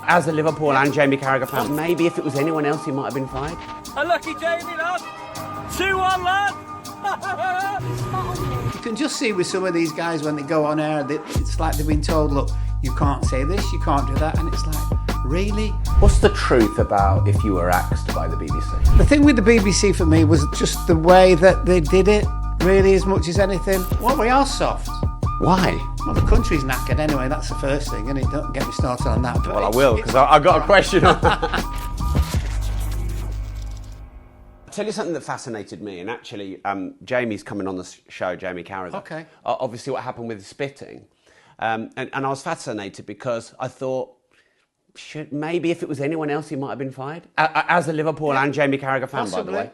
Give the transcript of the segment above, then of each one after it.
As a Liverpool and Jamie Carragher fan, maybe if it was anyone else, he might have been fired. Unlucky Jamie, lad. 2-1, lad. You can just see with some of these guys when they go on air, it's like they've been told, look, you can't say this, you can't do that, and it's like, really? What's the truth about if you were axed by the BBC? The thing with the BBC for me was just the way that they did it, really, as much as anything. Well, we are soft. Why? Well, the country's knackered anyway, that's the first thing, and don't get me started on that. But well, I will, because I got a question on that. I'll tell you something that fascinated me, and actually, Jamie's coming on the show, Jamie Carragher. Okay. Obviously, what happened with the spitting. And I was fascinated because I thought, maybe if it was anyone else, he might have been fired? As a Liverpool and Jamie Carragher fan, possibly, by the way.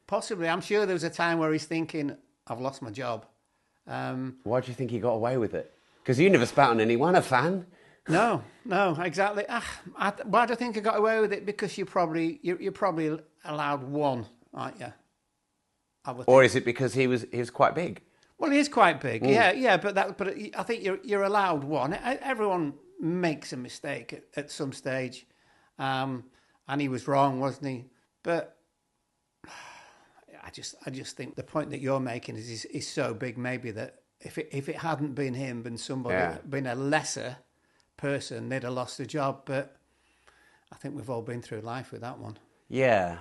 Possibly. I'm sure there was a time where he's tking, I've lost my job. Why do you think he got away with it? Because you never spat on anyone, a fan. No, exactly. Why do I think I got away with it? Because you're probably allowed one, aren't you? Or is it because he was quite big? Well, he is quite big. Yeah. But I think you're allowed one. Everyone makes a mistake at some stage, and he was wrong, wasn't he? But I just think the point that you're making is so big. Maybe that if it hadn't been him, been somebody, been a lesser person, they'd have lost the job. But I think we've all been through life with that one. Yeah.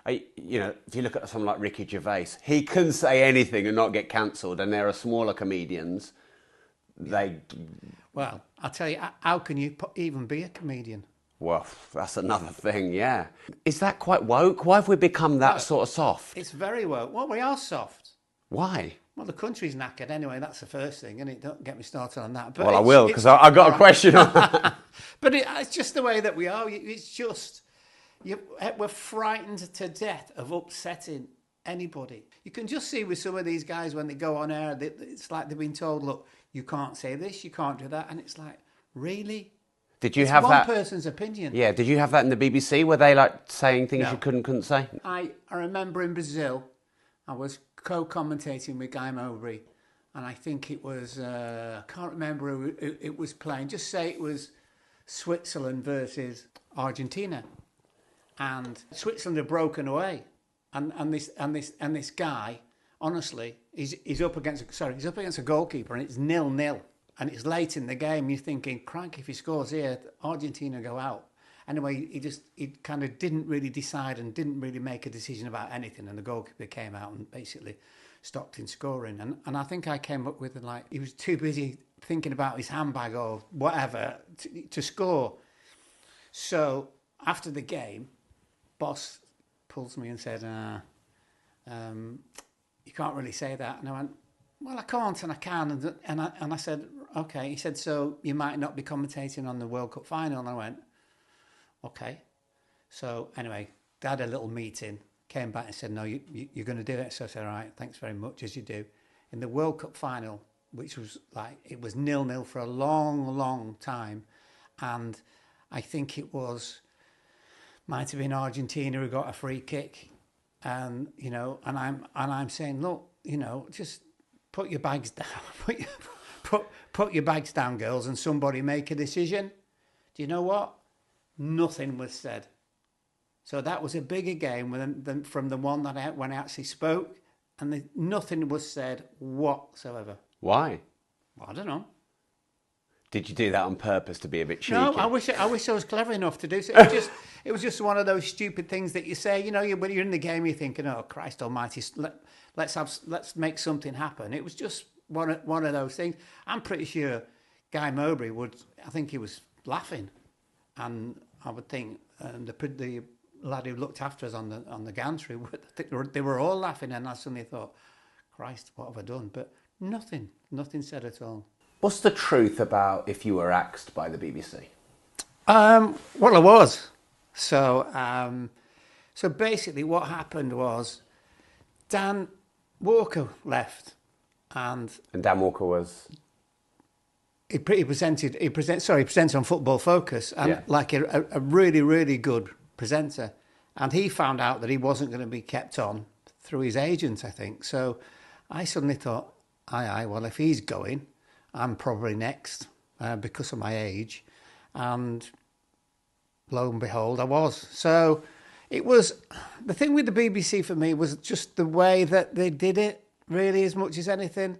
If you look at someone like Ricky Gervais, he can say anything and not get cancelled. And there are smaller comedians. Well, I'll tell you, how can you even be a comedian? Well, that's another thing, yeah. Is that quite woke? Why have we become that sort of soft? It's very woke. Well, we are soft. Why? Well, the country's knackered anyway, that's the first thing, and don't get me started on that. But well, I will, because I got a question on that. But it's just the way that we are. It's just, we're frightened to death of upsetting anybody. You can just see with some of these guys when they go on air, it's like they've been told, look, you can't say this, you can't do that, and it's like, really? Did you have that? One person's opinion. Yeah, did you have that in the BBC? Were they like saying things you couldn't say? I remember in Brazil, I was co-commentating with Guy Mowbray, and I think it was, I can't remember who it was playing, just say it was Switzerland versus Argentina. And Switzerland had broken away. And this guy, honestly, he's up against a goalkeeper, and it's 0-0. And it's late in the game. You're thinking, crank, if he scores here, Argentina go out. Anyway, he kind of didn't really decide and didn't really make a decision about anything. And the goalkeeper came out and basically stopped him scoring. And I think I came up with he was too busy thinking about his handbag or whatever to score. So after the game, boss pulls me and said, you can't really say that. And I went, well, I can't and I can. And I said, okay. He said, so you might not be commentating on the World Cup final. And I went, okay. So anyway, they had a little meeting, came back and said, no, you're going to do it. So I said, all right, thanks very much, as you do. In the World Cup final, which was it was 0-0 for a long, long time. And I think it might have been Argentina who got a free kick. And, and I'm saying, look, just put your bags down, put your bags down, girls, and somebody make a decision. Do you know what? Nothing was said. So that was a bigger game than from the one that when I actually spoke, and nothing was said whatsoever. Why? Well, I don't know. Did you do that on purpose to be a bit cheeky? No, I wish I was clever enough to do so. It was just one of those stupid things that you say. When you're in the game, you're thinking, "Oh, Christ Almighty, let's make something happen." It was just one of those things. I'm pretty sure Guy Mowbray I think he was laughing, and I would think the lad who looked after us on the gantry, they were all laughing, and I suddenly thought, Christ, what have I done? But nothing said at all. What's the truth about if you were axed by the BBC? Well, I was. So basically what happened was Dan Walker left. And Dan Walker was? He presented on Football Focus, and like a really, really good presenter. And he found out that he wasn't going to be kept on through his agent, I think. So I suddenly thought, well, if he's going, I'm probably next because of my age. And lo and behold, I was. So it was, the thing with the BBC for me was just the way that they did it, really, as much as anything.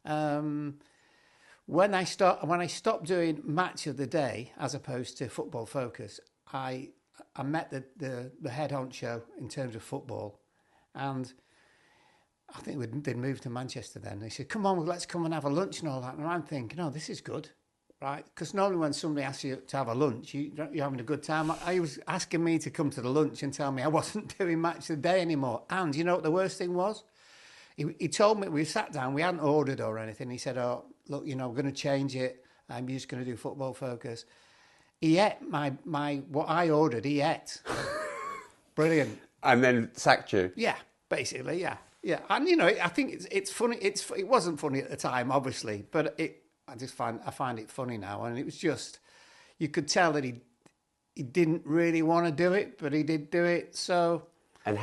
When I stopped doing Match of the Day as opposed to Football Focus, I met the head honcho in terms of football, and I think they'd moved to Manchester then. They said, "Come on, let's come and have a lunch and all that." And I'm thinking, "Oh, this is good, right?" Because normally when somebody asks you to have a lunch, you're having a good time. He was asking me to come to the lunch and tell me I wasn't doing Match of the Day anymore. And you know what the worst thing was? He told me, we sat down, we hadn't ordered or anything. He said, "Oh, look, we're going to change it. I'm just going to do Football Focus." He ate what I ordered. He ate. Brilliant. And then sacked you. Yeah, basically, yeah. And I think it's funny. It wasn't funny at the time, obviously, but I find it funny now. And it was just, you could tell that he didn't really want to do it, but he did do it. So. And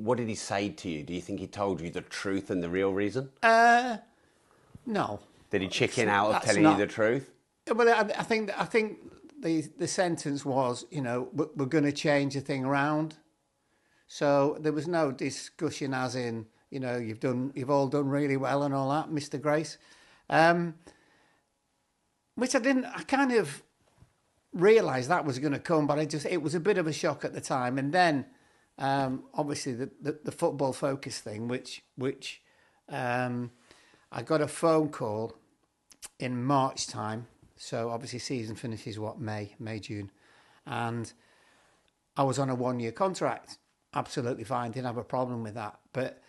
what did he say to you? Do you think he told you the truth and the real reason? No. Did he chicken out of telling you the truth? Well, I think the sentence was, we're going to change the thing around. So there was no discussion as in, you've all done really well and all that, Mr. Grace. Which I kind of realised that was going to come, but it was a bit of a shock at the time. And then, obviously the Football Focus thing, which I got a phone call in March time. So obviously season finishes May, June. And I was on a 1-year contract. Absolutely fine, didn't have a problem with that. But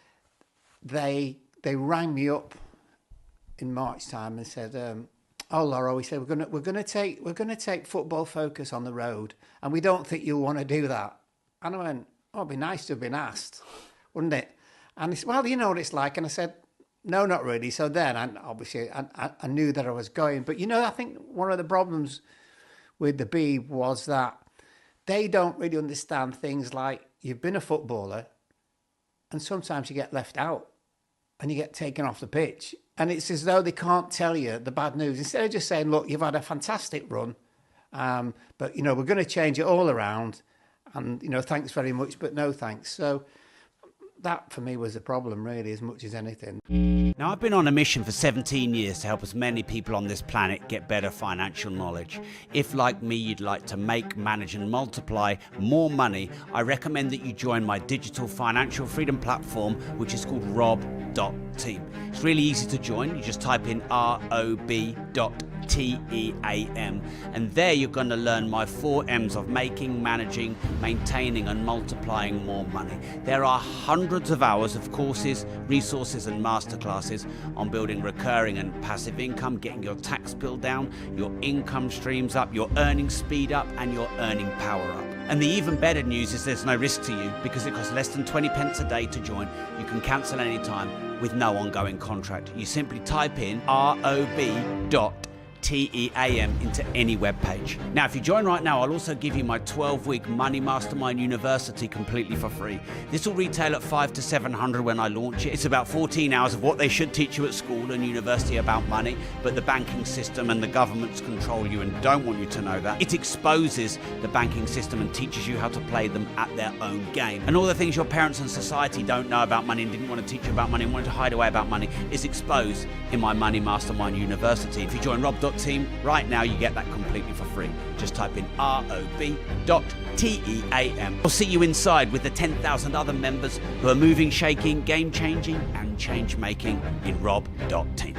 they rang me up in March time and said, "Oh, Laura," he said, we're gonna take Football Focus on the road, and we don't think you'll want to do that." And I went, "Oh, it'd be nice to have been asked, wouldn't it?" And he said, "Well, you know what it's like." And I said, "No, not really." So then, I knew that I was going. But, I think one of the problems with the Beeb was that they don't really understand things like you've been a footballer and sometimes you get left out and you get taken off the pitch. And it's as though they can't tell you the bad news. Instead of just saying, "Look, you've had a fantastic run, but, we're going to change it all around. And, thanks very much, but no thanks." So that for me was the problem, really, as much as anything. Now, I've been on a mission for 17 years to help as many people on this planet get better financial knowledge. If, like me, you'd like to make, manage and multiply more money, I recommend that you join my digital financial freedom platform, which is called rob.team. It's really easy to join. You just type in rob.team, and there you're going to learn my 4 M's of making, managing, maintaining and multiplying more money. There are hundreds of hours of courses, resources and masterclasses on building recurring and passive income, getting your tax bill down, your income streams up, your earning speed up and your earning power up. And the even better news is there's no risk to you because it costs less than 20 pence a day to join. You can cancel anytime with no ongoing contract. You simply type in rob.team into any web page. Now, if you join right now, I'll also give you my 12-week Money Mastermind University completely for free. This will retail at $500 to $700 when I launch it. It's about 14 hours of what they should teach you at school and university about money, but the banking system and the governments control you and don't want you to know that. It exposes the banking system and teaches you how to play them at their own game. And all the things your parents and society don't know about money and didn't want to teach you about money and wanted to hide away about money is exposed in my Money Mastermind University. If you join rob.team right now, you get that completely for free. Just type in rob.team. I'll see you inside with the 10,000 other members who are moving, shaking, game changing and change making in rob.team.